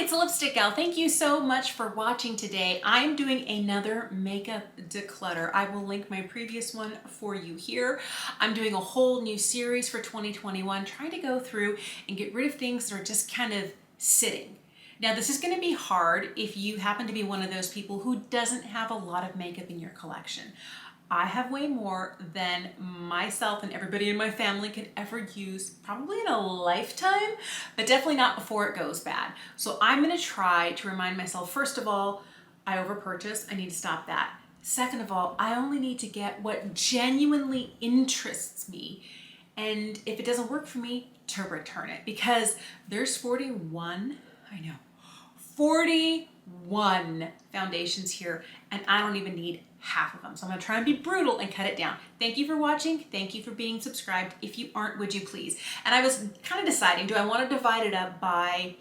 it's a Lipstick Gal. Thank you so much for watching today. I'm doing another makeup declutter. I will link my previous one for you here. I'm doing a whole new series for 2021, trying to go through and get rid of things that are just kind of sitting. Now, this is going to be hard if you happen to be one of those people who doesn't have a lot of makeup in your collection. I have way more than myself and everybody in my family could ever use, probably in a lifetime, but definitely not before it goes bad. So I'm gonna try to remind myself, first of all, I overpurchase, I need to stop that. Second of all, I only need to get what genuinely interests me. And if it doesn't work for me, to return it, because there's 41 foundations here, and I don't even need half of them. So I'm gonna try and be brutal and cut it down. Thank you for watching. Thank you for being subscribed. If you aren't, would you please? And I was kind of deciding, do I want to divide it up by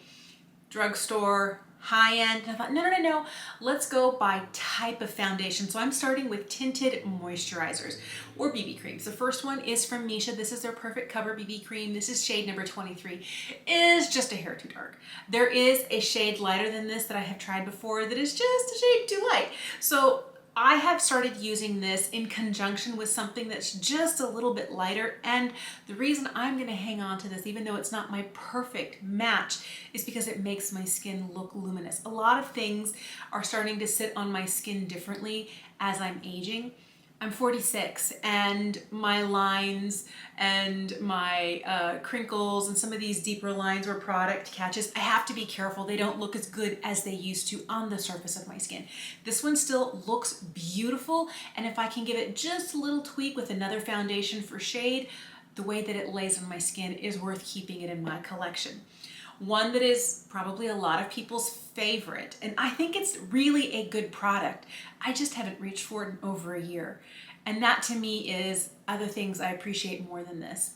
drugstore, high-end? And I thought, no. Let's go by type of foundation. So I'm starting with tinted moisturizers or BB creams. The first one is from Missha. This is their Perfect Cover BB cream. This is shade number 23. It is just a hair too dark. There is a shade lighter than this that I have tried before that is just a shade too light. So I have started using this in conjunction with something that's just a little bit lighter, and the reason I'm going to hang on to this, even though it's not my perfect match, is because it makes my skin look luminous. A lot of things are starting to sit on my skin differently as I'm aging. I'm 46, and my lines and my crinkles and some of these deeper lines where product catches, I have to be careful. They don't look as good as they used to on the surface of my skin. This one still looks beautiful, and if I can give it just a little tweak with another foundation for shade, the way that it lays on my skin is worth keeping it in my collection. One that is probably a lot of people's favorite, and I think it's really a good product. I just haven't reached for it in over a year. And that to me is other things I appreciate more than this.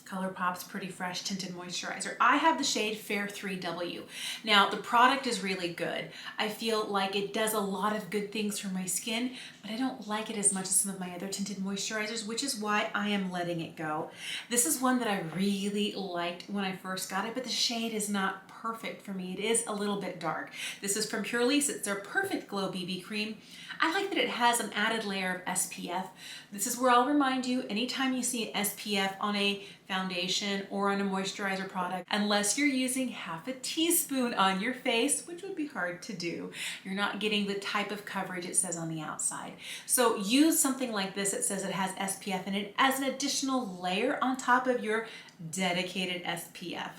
Colourpop's Pretty Fresh Tinted Moisturizer. I have the shade Fair 3W. Now, the product is really good. I feel like it does a lot of good things for my skin, but I don't like it as much as some of my other tinted moisturizers, which is why I am letting it go. This is one that I really liked when I first got it, but the shade is not perfect for me. It is a little bit dark. This is from Purlisse. It's their Perfect Glow BB cream. I like that it has an added layer of SPF. This is where I'll remind you, anytime you see an SPF on a foundation or on a moisturizer product, unless you're using half a teaspoon on your face, which would be hard to do, you're not getting the type of coverage it says on the outside. So use something like this that says it has SPF in it as an additional layer on top of your dedicated SPF.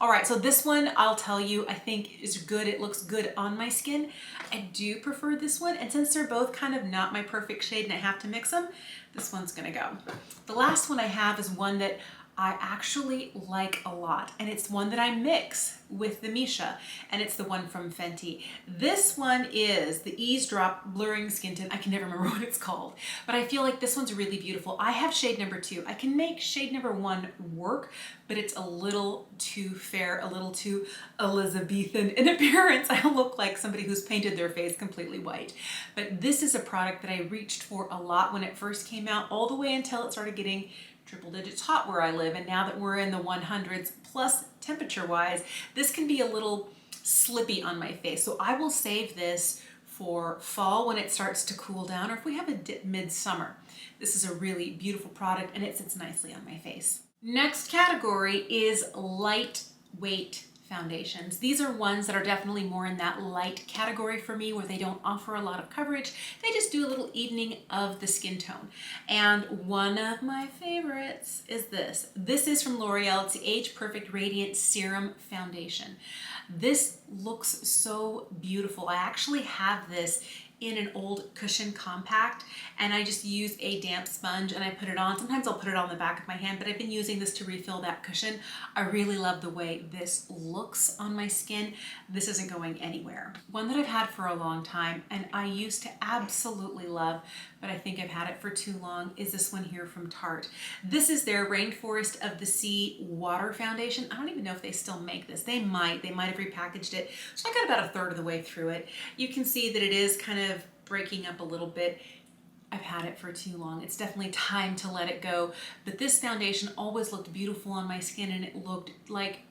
All right, so this one, I'll tell you, I think is good. It looks good on my skin. I do prefer this one, and since they're both kind of not my perfect shade and I have to mix them, this one's gonna go. The last one I have is one that I actually like a lot, and it's one that I mix with the Missha, and it's the one from Fenty. This one is the Eaze Drop Blurring Skin Tint. I can never remember what it's called, but I feel like this one's really beautiful. I have shade number 2. I can make shade number 1 work, but it's a little too fair, a little too Elizabethan in appearance. I look like somebody who's painted their face completely white. But this is a product that I reached for a lot when it first came out, all the way until it started getting triple digits hot where I live, and now that we're in the 100s plus temperature wise, this can be a little slippy on my face. So I will save this for fall when it starts to cool down, or if we have a dip midsummer. This is a really beautiful product, and it sits nicely on my face. Next category is lightweight foundations. These are ones that are definitely more in that light category for me, where they don't offer a lot of coverage. They just do a little evening of the skin tone. And one of my favorites is this. This is from L'Oreal. It's the Age Perfect Radiant Serum Foundation. This looks so beautiful. I actually have this in an old cushion compact, and I just use a damp sponge and I put it on. Sometimes I'll put it on the back of my hand, but I've been using this to refill that cushion. I really love the way this looks on my skin. This isn't going anywhere. One that I've had for a long time and I used to absolutely love, but I think I've had it for too long, is this one here from Tarte. This is their Rainforest of the Sea Water Foundation. I don't even know if they still make this. They might have repackaged it. So I got about a third of the way through it. You can see that it is kind of breaking up a little bit. I've had it for too long. It's definitely time to let it go. But this foundation always looked beautiful on my skin, and it looked like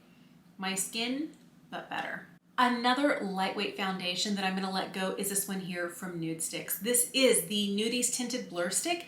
my skin, but better. Another lightweight foundation that I'm gonna let go is this one here from Nude Stix. This is the Nudies Tinted Blur Stick.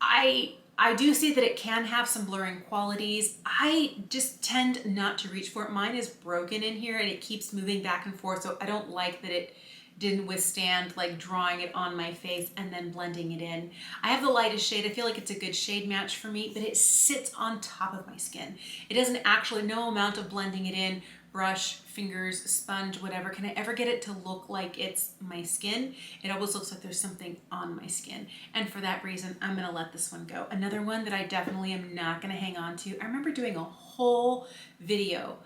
I do see that it can have some blurring qualities. I just tend not to reach for it. Mine is broken in here and it keeps moving back and forth, so I don't like that it didn't withstand like drawing it on my face and then blending it in. I have the lightest shade. I feel like it's a good shade match for me, but it sits on top of my skin. It doesn't actually, no amount of blending it in, brush, fingers, sponge, whatever, can I ever get it to look like it's my skin. It always looks like there's something on my skin. And for that reason, I'm gonna let this one go. Another one that I definitely am not gonna hang on to, I remember doing a whole video,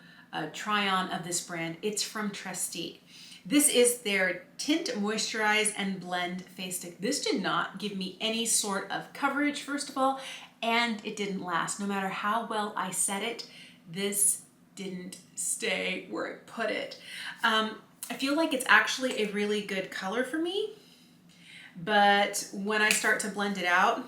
try on of this brand. It's from Trestique. This is their Tint, Moisturize, and Blend Face Stick. This did not give me any sort of coverage, first of all, and it didn't last. No matter how well I set it, this didn't stay where I put it. I feel like it's actually a really good color for me, but when I start to blend it out,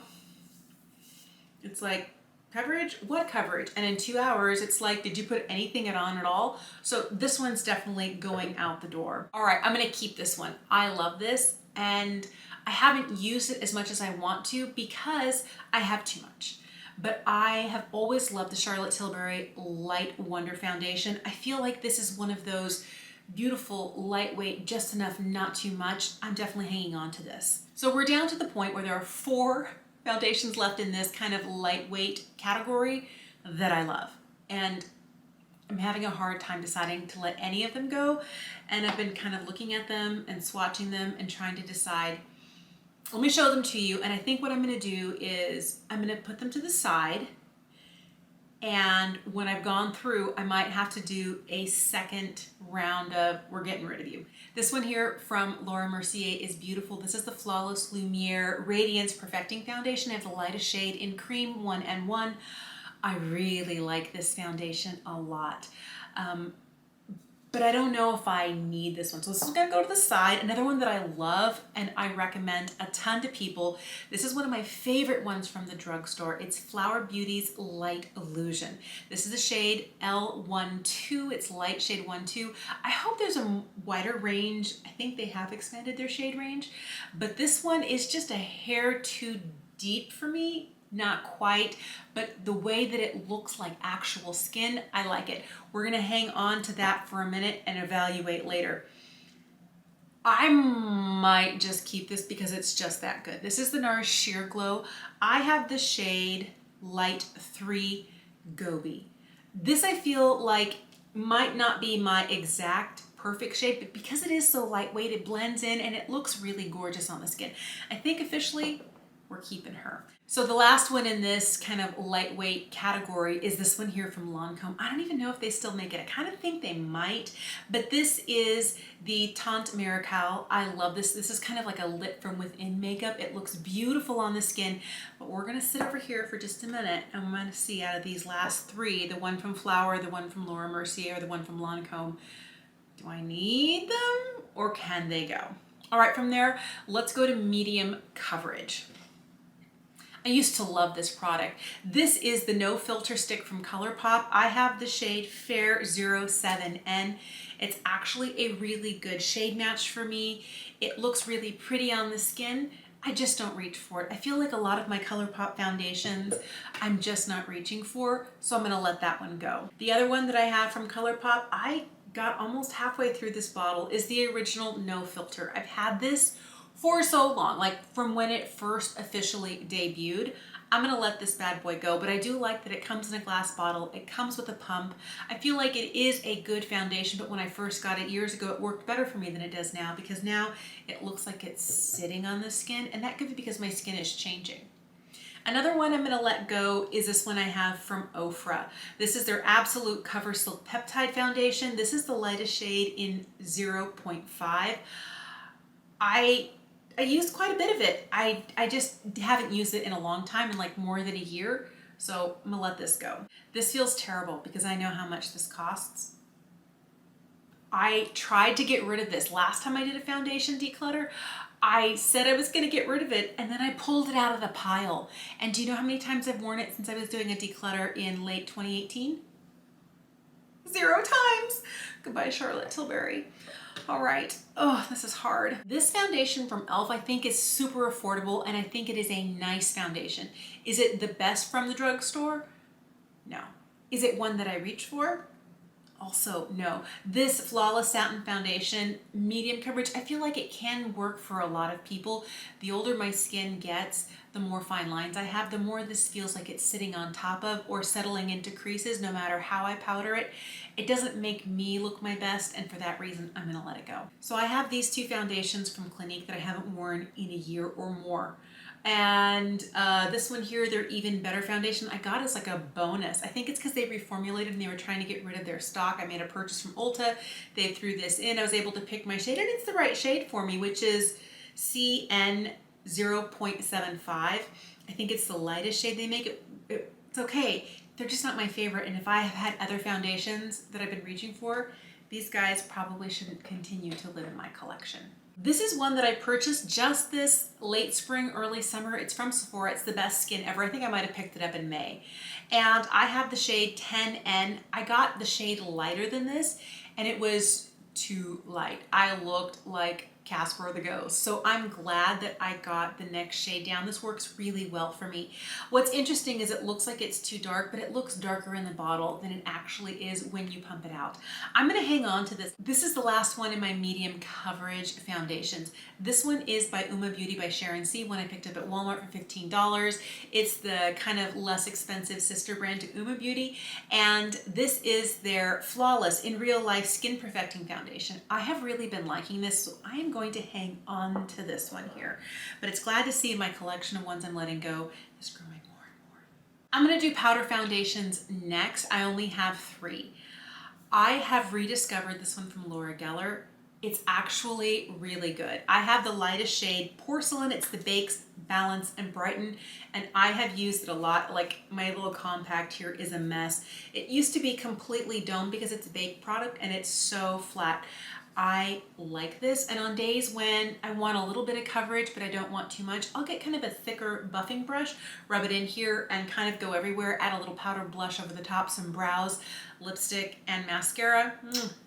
it's like, coverage? What coverage? And in 2 hours, it's like, did you put anything on at all? So this one's definitely going out the door. All right, I'm gonna keep this one. I love this, and I haven't used it as much as I want to because I have too much. But I have always loved the Charlotte Tilbury Light Wonder Foundation. I feel like this is one of those beautiful, lightweight, just enough, not too much. I'm definitely hanging on to this. So we're down to the point where there are 4 foundations left in this kind of lightweight category that I love. And I'm having a hard time deciding to let any of them go. And I've been kind of looking at them and swatching them and trying to decide. Let me show them to you. And I think what I'm gonna do is I'm gonna put them to the side. And when I've gone through, I might have to do a second round of we're getting rid of you. This one here from Mercier is beautiful. This is the Flawless Lumier Radiance Perfecting Foundation. I have the lightest shade in Cream 1N1. I really like this foundation a lot. But I don't know if I need this one. So this is gonna go to the side. Another one that I love and I recommend a ton to people. This is one of my favorite ones from the drugstore. It's Flower Beauty's Light Illusion. This is the shade L12. It's light shade 12. I hope there's a wider range. I think they have expanded their shade range, but this one is just a hair too deep for me. Not quite, but the way that it looks like actual skin, I like it. We're gonna hang on to that for a minute and evaluate later. I might just keep this because it's just that good. This is the NARS Sheer Glow. I have the shade Light 3 Goby. This I feel like might not be my exact perfect shade, but because it is so lightweight, it blends in and it looks really gorgeous on the skin. I think officially we're keeping her. So the last one in this kind of lightweight category is this one here from Lancome. I don't even know if they still make it. I kind of think they might, but this is the Tante Miracle. I love this. This is kind of like a lit from within makeup. It looks beautiful on the skin, but we're gonna sit over here for just a minute and I'm gonna see out of these last 3, the one from Flower, the one from Mercier, the one from Lancome, do I need them or can they go? All right, from there, let's go to medium coverage. I used to love this product. This is the No Filter Stick from Colourpop. I have the shade Fair 07N. It's actually a really good shade match for me. It looks really pretty on the skin. I just don't reach for it. I feel like a lot of my Colourpop foundations, I'm just not reaching for, so I'm gonna let that one go. The other one that I have from Colourpop, I got almost halfway through this bottle, is the original No Filter. I've had this for so long, like from when it first officially debuted. I'm gonna let this bad boy go, but I do like that it comes in a glass bottle. It comes with a pump. I feel like it is a good foundation, but when I first got it years ago, it worked better for me than it does now because now it looks like it's sitting on the skin, and that could be because my skin is changing. Another one I'm gonna let go is this one I have from Ofra. This is their Absolute Cover Silk Peptide Foundation. This is the lightest shade in 0.5. I used quite a bit of it. I just haven't used it in a long time, in like more than a year. So I'm gonna let this go. This feels terrible because I know how much this costs. I tried to get rid of this. Last time I did a foundation declutter, I said I was gonna get rid of it and then I pulled it out of the pile. And do you know how many times I've worn it since I was doing a declutter in late 2018? 0 times. Goodbye, Charlotte Tilbury. All right. Oh, this is hard. This foundation from e.l.f. I think is super affordable, and I think it is a nice foundation. Is it the best from the drugstore? No. Is it one that I reach for? Also, no. This Flawless Satin Foundation, medium coverage, I feel like it can work for a lot of people. The older my skin gets, the more fine lines I have, the more this feels like it's sitting on top of or settling into creases no matter how I powder it. It doesn't make me look my best, and for that reason, I'm gonna let it go. So I have these 2 foundations from Clinique that I haven't worn in a year or more. And this one here, their Even Better foundation, I got as like a bonus. I think it's because they reformulated and they were trying to get rid of their stock. I made a purchase from Ulta. They threw this in. I was able to pick my shade, and it's the right shade for me, which is CN 0.75. I think it's the lightest shade they make. It's okay. They're just not my favorite. And if I have had other foundations that I've been reaching for, these guys probably shouldn't continue to live in my collection. This is one that I purchased just this late spring, early summer. It's from Sephora. It's the best skin ever. I think I might have picked it up in May. And I have the shade 10N. I got the shade lighter than this, and it was too light. I looked like Casper the Ghost. So I'm glad that I got the next shade down. This works really well for me. What's interesting is it looks like it's too dark, but it looks darker in the bottle than it actually is when you pump it out. I'm gonna hang on to this. This is the last one in my medium coverage foundations. This one is by Uma Beauty by Sharon C. One I picked up at Walmart for $15. It's the kind of less expensive sister brand to Uma Beauty, and this is their Flawless in Real Life Skin Perfecting Foundation. I have really been liking this, so I am going to hang on to this one here. But it's glad to see in my collection of ones I'm letting go is growing more and more. I'm going to do powder foundations next. I only have 3. I have rediscovered this one from Laura Geller. It's actually really good. I have the lightest shade, Porcelain. It's the Bakes, Balance, and Brighten, and I have used it a lot. Like, my little compact here is a mess. It used to be completely domed because it's a baked product, and it's so flat. I like this, and on days when I want a little bit of coverage but I don't want too much, I'll get kind of a thicker buffing brush, rub it in here, and kind of go everywhere, add a little powder blush over the top, some brows, lipstick, and mascara,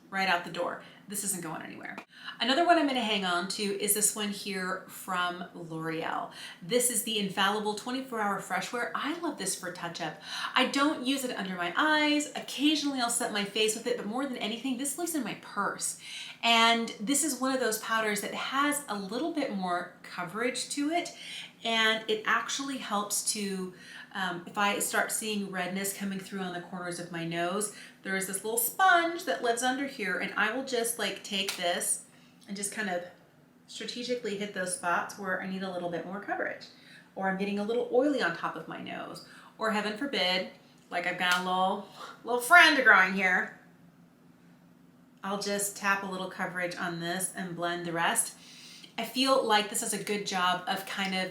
right out the door. This isn't going anywhere. Another one I'm going to hang on to is this one here from L'Oreal. This is the Infallible 24-Hour Fresh Wear. I love this for touch-up. I don't use it under my eyes. Occasionally I'll set my face with it, but more than anything, this lives in my purse. And this is one of those powders that has a little bit more coverage to it, and it actually helps to, if I start seeing redness coming through on the corners of my nose, there is this little sponge that lives under here, and I will just like take this and just kind of strategically hit those spots where I need a little bit more coverage, or I'm getting a little oily on top of my nose, or heaven forbid, like I've got a little friend growing here. I'll just tap a little coverage on this and blend the rest. I feel like this does a good job of kind of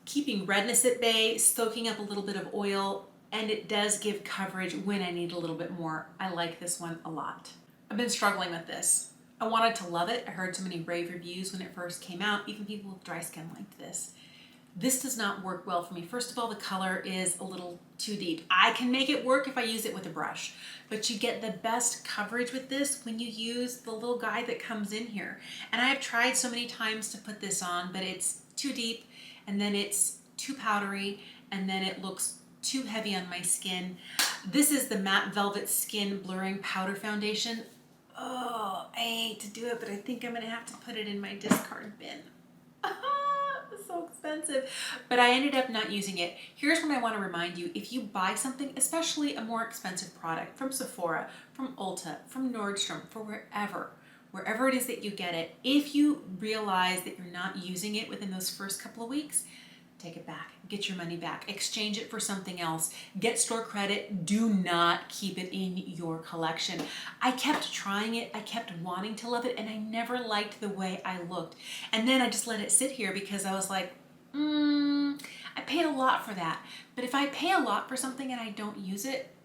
keeping redness at bay, soaking up a little bit of oil, and it does give coverage when I need a little bit more. I like this one a lot. I've been struggling with this. I wanted to love it. I heard so many rave reviews when it first came out. Even people with dry skin liked this. This does not work well for me. First of all, the color is a little too deep. I can make it work if I use it with a brush, but you get the best coverage with this when you use the little guide that comes in here. And I have tried so many times to put this on, but it's too deep, and then it's too powdery, and then it looks too heavy on my skin. This is the Matte Velvet Skin Blurring Powder Foundation. Oh, I hate to do it, but I think I'm gonna have to put it in my discard bin. It's so expensive, but I ended up not using it. Here's what I want to remind you. If you buy something, especially a more expensive product from Sephora, from Ulta, from Nordstrom, for wherever it is that you get it, if you realize that you're not using it within those first couple of weeks, take it back, get your money back, exchange it for something else, get store credit, do not keep it in your collection. I kept trying it, I kept wanting to love it, and I never liked the way I looked. And then I just let it sit here because I was like, I paid a lot for that. But if I pay a lot for something and I don't use it,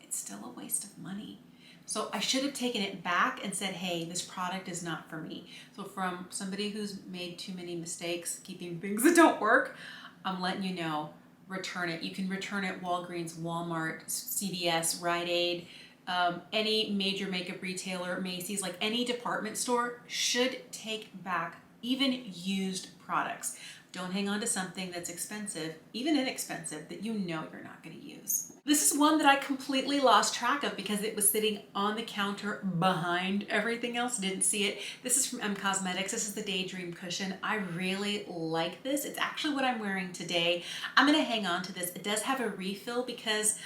it's still a waste of money. So I should have taken it back and said, hey, this product is not for me. So from somebody who's made too many mistakes keeping things that don't work, I'm letting you know, return it. You can return it Walgreens, Walmart, CVS, Rite Aid, any major makeup retailer, Macy's, like any department store should take back even used products. Don't hang on to something that's expensive, even inexpensive, that you know you're not going to use. This is one that I completely lost track of because it was sitting on the counter behind everything else. Didn't see it. This is from Cosmetics. This is the Daydream Cushion. I really like this. It's actually what I'm wearing today. I'm going to hang on to this. It does have a refill because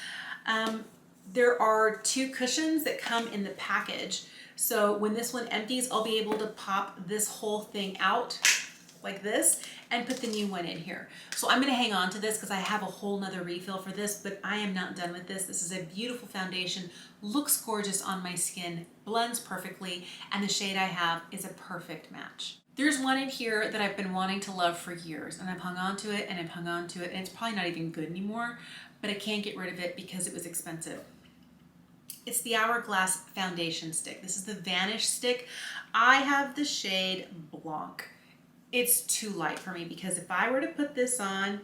there are 2 cushions that come in the package. So when this one empties, I'll be able to pop this whole thing out like this and put the new one in here. So I'm going to hang on to this because I have a whole nother refill for this, but I am not done with this. This is a beautiful foundation, looks gorgeous on my skin, blends perfectly, and the shade I have is a perfect match. There's one in here that I've been wanting to love for years, and I've hung on to it and I've hung on to it, and it's probably not even good anymore, but I can't get rid of it because it was expensive. It's the Hourglass Foundation Stick. This is the Vanish Stick. I have the shade Blanc. It's too light for me because if I were to put this on,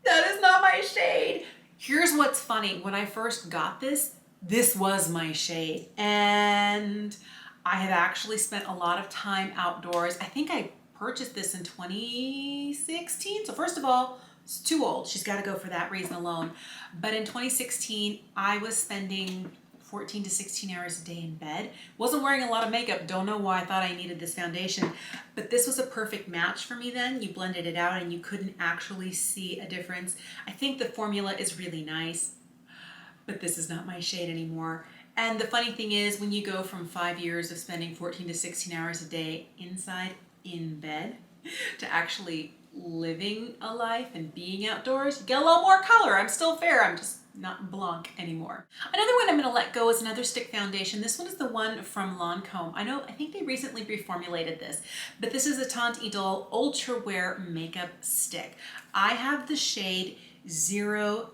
that is not my shade. Here's what's funny. When I first got this, this was my shade. And I have actually spent a lot of time outdoors. I think I purchased this in 2016. So first of all, it's too old. She's got to go for that reason alone. But in 2016, I was spending 14 to 16 hours a day in bed. Wasn't wearing a lot of makeup. Don't know why I thought I needed this foundation, but this was a perfect match for me then. You blended it out and you couldn't actually see a difference. I think the formula is really nice, but this is not my shade anymore. And the funny thing is, when you go from 5 years of spending 14 to 16 hours a day inside in bed to actually living a life and being outdoors, you get a little more color. I'm still fair. I'm just not Blanc anymore. Another one I'm going to let go is another stick foundation. This one is the one from Lancome. I think they recently reformulated this, but this is a Tint Idole Ultra Wear Makeup Stick. I have the shade 090,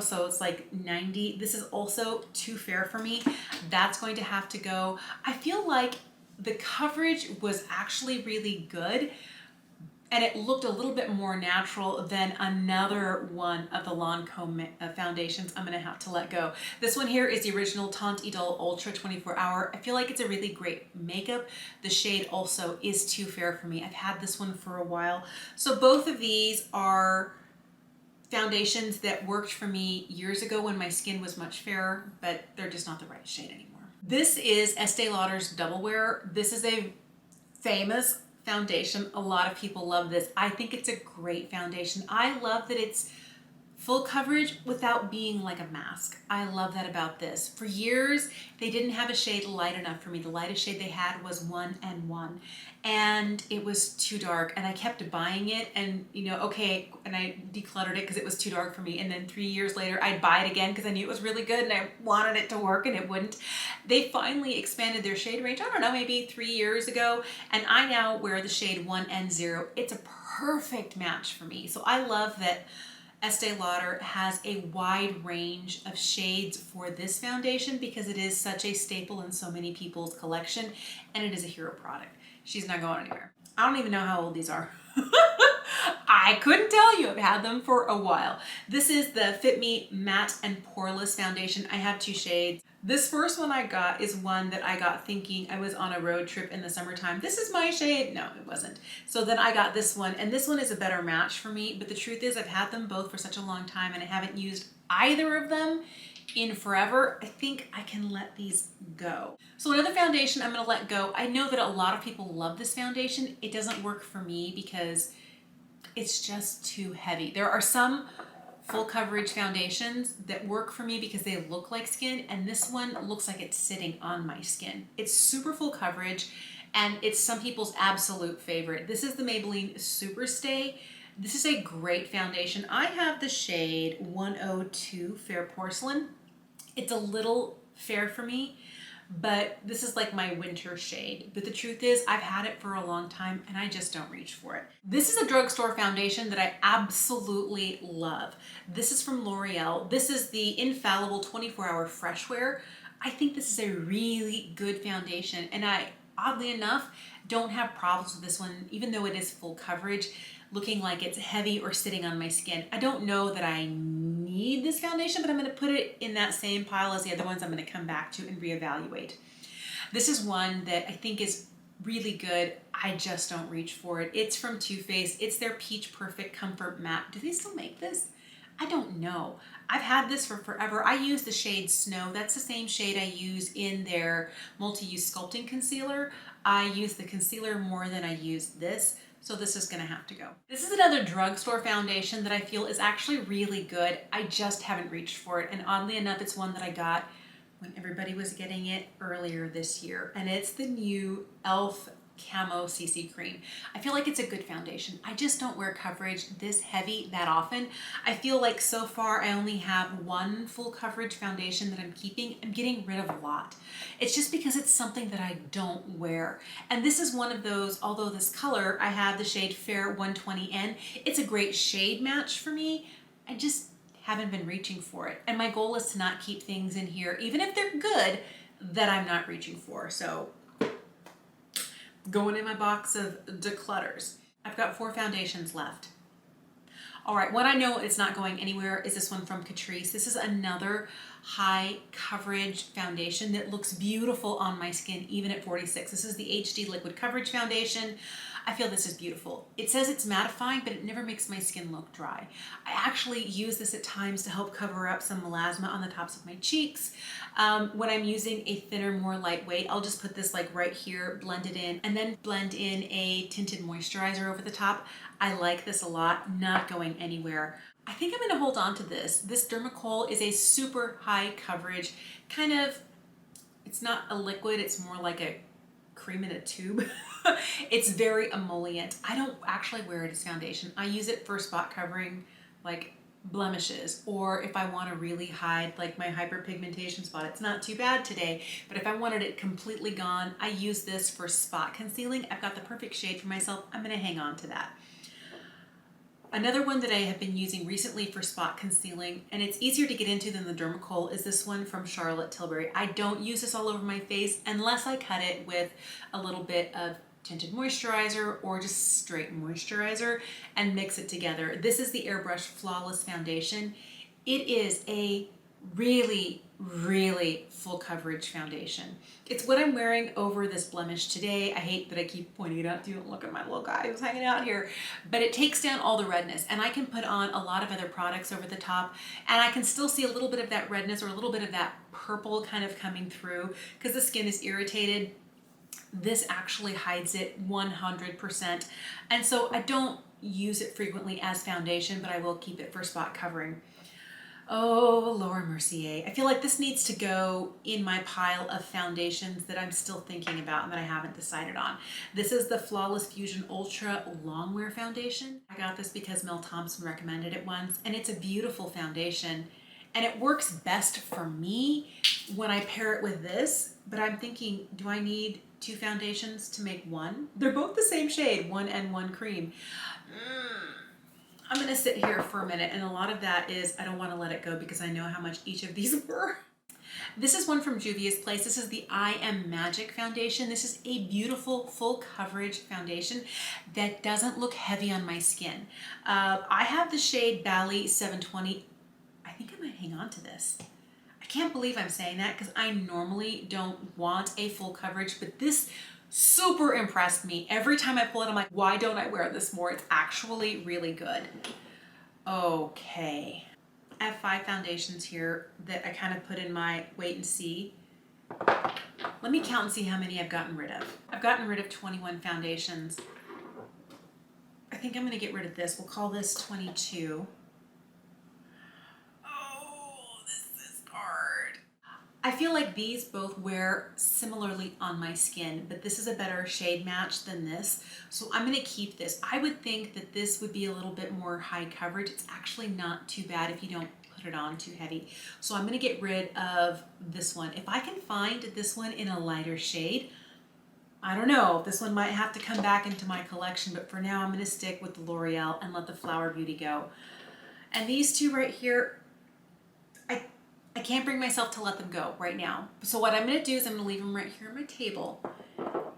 so it's like 90. This is also too fair for me. That's going to have to go. I feel like the coverage was actually really good, and it looked a little bit more natural than another one of the Lancome foundations I'm going to have to let go. This one here is the original Tint Idole Ultra 24 Hour. I feel like it's a really great makeup. The shade also is too fair for me. I've had this one for a while. So both of these are foundations that worked for me years ago when my skin was much fairer, but they're just not the right shade anymore. This is Estee Lauder's Double Wear. This is a famous foundation. A lot of people love this. I think it's a great foundation. I love that it's full coverage without being like a mask. I love that about this. For years, they didn't have a shade light enough for me. The lightest shade they had was 1N1, and it was too dark, and I kept buying it, and okay, and I decluttered it because it was too dark for me, and then 3 years later, I'd buy it again because I knew it was really good, and I wanted it to work, and it wouldn't. They finally expanded their shade range, I don't know, maybe 3 years ago, and I now wear the shade 1N0. It's a perfect match for me. So I love that Estee Lauder has a wide range of shades for this foundation because it is such a staple in so many people's collection, and it is a hero product. She's not going anywhere. I don't even know how old these are. I couldn't tell you. I've had them for a while. This is the Fit Me Matte and Poreless Foundation. I have 2 shades. This first one I got is one that I got thinking I was on a road trip in the summertime. This is my shade. No, it wasn't. So then I got this one, and this one is a better match for me. But the truth is I've had them both for such a long time, and I haven't used either of them in forever. I think I can let these go. So another foundation I'm going to let go. I know that a lot of people love this foundation. It doesn't work for me because it's just too heavy. There are some full coverage foundations that work for me because they look like skin, and this one looks like it's sitting on my skin. It's super full coverage, and it's some people's absolute favorite. This is the Maybelline Superstay. This is a great foundation. I have the shade 102 Fair Porcelain. It's a little fair for me, but this is like my winter shade. But the truth is I've had it for a long time and I just don't reach for it. This is a drugstore foundation that I absolutely love. This is from L'Oreal. This is the Infallible 24-Hour Fresh Wear. I think this is a really good foundation, and I, oddly enough, don't have problems with this one, even though it is full coverage. looking like it's heavy or sitting on my skin. I don't know that I need this foundation, but I'm gonna put it in that same pile as the other ones I'm gonna come back to and reevaluate. This is one that I think is really good. I just don't reach for it. It's from Too Faced. It's their Peach Perfect Comfort Matte. Do they still make this? I don't know. I've had this for forever. I use the shade Snow. That's the same shade I use in their multi-use sculpting concealer. I use the concealer more than I use this, so this is gonna have to go. This is another drugstore foundation that I feel is actually really good. I just haven't reached for it, and oddly enough, it's one that I got when everybody was getting it earlier this year, and it's the new e.l.f. Camo CC Cream. I feel like it's a good foundation. I just don't wear coverage this heavy that often. I feel like so far I only have one full coverage foundation that I'm keeping. I'm getting rid of a lot. It's just because it's something that I don't wear. And this is one of those, although this color, I have the shade Fair 120N. It's a great shade match for me. I just haven't been reaching for it. And my goal is to not keep things in here, even if they're good, that I'm not reaching for. So going in my box of declutters. I've got 4 foundations left. All right, what I know it's not going anywhere is this one from Catrice. This is another high coverage foundation that looks beautiful on my skin, even at 46. This is the HD Liquid Coverage Foundation. I feel this is beautiful. It says it's mattifying, but it never makes my skin look dry. I actually use this at times to help cover up some melasma on the tops of my cheeks. When I'm using a thinner, more lightweight, I'll just put this like right here, blend it in, and then blend in a tinted moisturizer over the top. I like this a lot, not going anywhere. I think I'm gonna hold on to this. This Dermacol is a super high coverage, kind of, it's not a liquid, it's more like a cream in a tube. It's very emollient. I don't actually wear it as foundation. I use it for spot covering, like blemishes, or if I want to really hide like my hyperpigmentation spot. It's not too bad today, but if I wanted it completely gone, I use this for spot concealing. I've got the perfect shade for myself. I'm going to hang on to that. Another one that I have been using recently for spot concealing, and it's easier to get into than the Dermacol, is this one from Charlotte Tilbury. I don't use this all over my face unless I cut it with a little bit of tinted moisturizer or just straight moisturizer and mix it together. This is the Airbrush Flawless Foundation. It is a really, really full coverage foundation. It's what I'm wearing over this blemish today. I hate that I keep pointing it out to you. Look at my little guy who's hanging out here. But it takes down all the redness, and I can put on a lot of other products over the top, and I can still see a little bit of that redness or a little bit of that purple kind of coming through because the skin is irritated. This actually hides it 100%. And so I don't use it frequently as foundation, but I will keep it for spot covering. Oh, Laura Mercier. I feel like this needs to go in my pile of foundations that I'm still thinking about and that I haven't decided on. This is the Flawless Fusion Ultra Longwear Foundation. I got this because Mel Thompson recommended it once, and it's a beautiful foundation. And it works best for me when I pair it with this, but I'm thinking, do I need 2 foundations to make one? They're both the same shade, 1 and 1 cream. I'm gonna sit here for a minute, and a lot of that is I don't wanna let it go because I know how much each of these were. This is one from Juvia's Place. This is the I Am Magic Foundation. This is a beautiful full coverage foundation that doesn't look heavy on my skin. I have the shade Bali 720. I think I might hang on to this. I can't believe I'm saying that because I normally don't want a full coverage, but this super impressed me. Every time I pull it, I'm like, why don't I wear this more? It's actually really good. Okay. I have 5 foundations here that I kind of put in my wait and see. Let me count and see how many I've gotten rid of. I've gotten rid of 21 foundations. I think I'm going to get rid of this. We'll call this 22. I feel like these both wear similarly on my skin, but this is a better shade match than this. So I'm gonna keep this. I would think that this would be a little bit more high coverage. It's actually not too bad if you don't put it on too heavy. So I'm gonna get rid of this one. If I can find this one in a lighter shade, I don't know, this one might have to come back into my collection, but for now I'm gonna stick with the L'Oreal and let the Flower Beauty go. And these two right here, I can't bring myself to let them go right now. So what I'm gonna do is I'm gonna leave them right here on my table,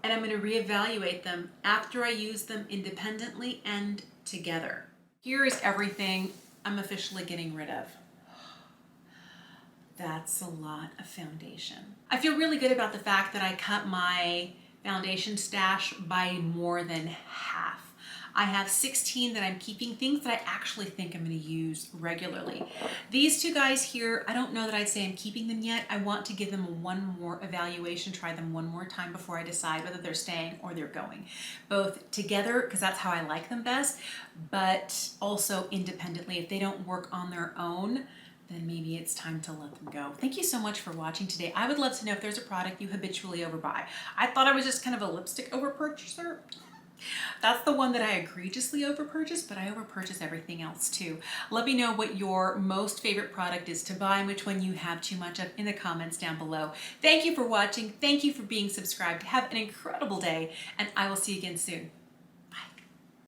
and I'm gonna reevaluate them after I use them independently and together. Here is everything I'm officially getting rid of. That's a lot of foundation. I feel really good about the fact that I cut my foundation stash by more than half. I have 16 that I'm keeping, things that I actually think I'm going to use regularly. These two guys here, I don't know that I'd say I'm keeping them yet. I want to give them one more evaluation, try them one more time before I decide whether they're staying or they're going. Both together, because that's how I like them best, but also independently. If they don't work on their own, then maybe it's time to let them go. Thank you so much for watching today. I would love to know if there's a product you habitually overbuy. I thought I was just kind of a lipstick overpurchaser. That's the one that I egregiously overpurchase, but I overpurchase everything else too. Let me know what your most favorite product is to buy and which one you have too much of in the comments down below. Thank you for watching. Thank you for being subscribed. Have an incredible day, and I will see you again soon.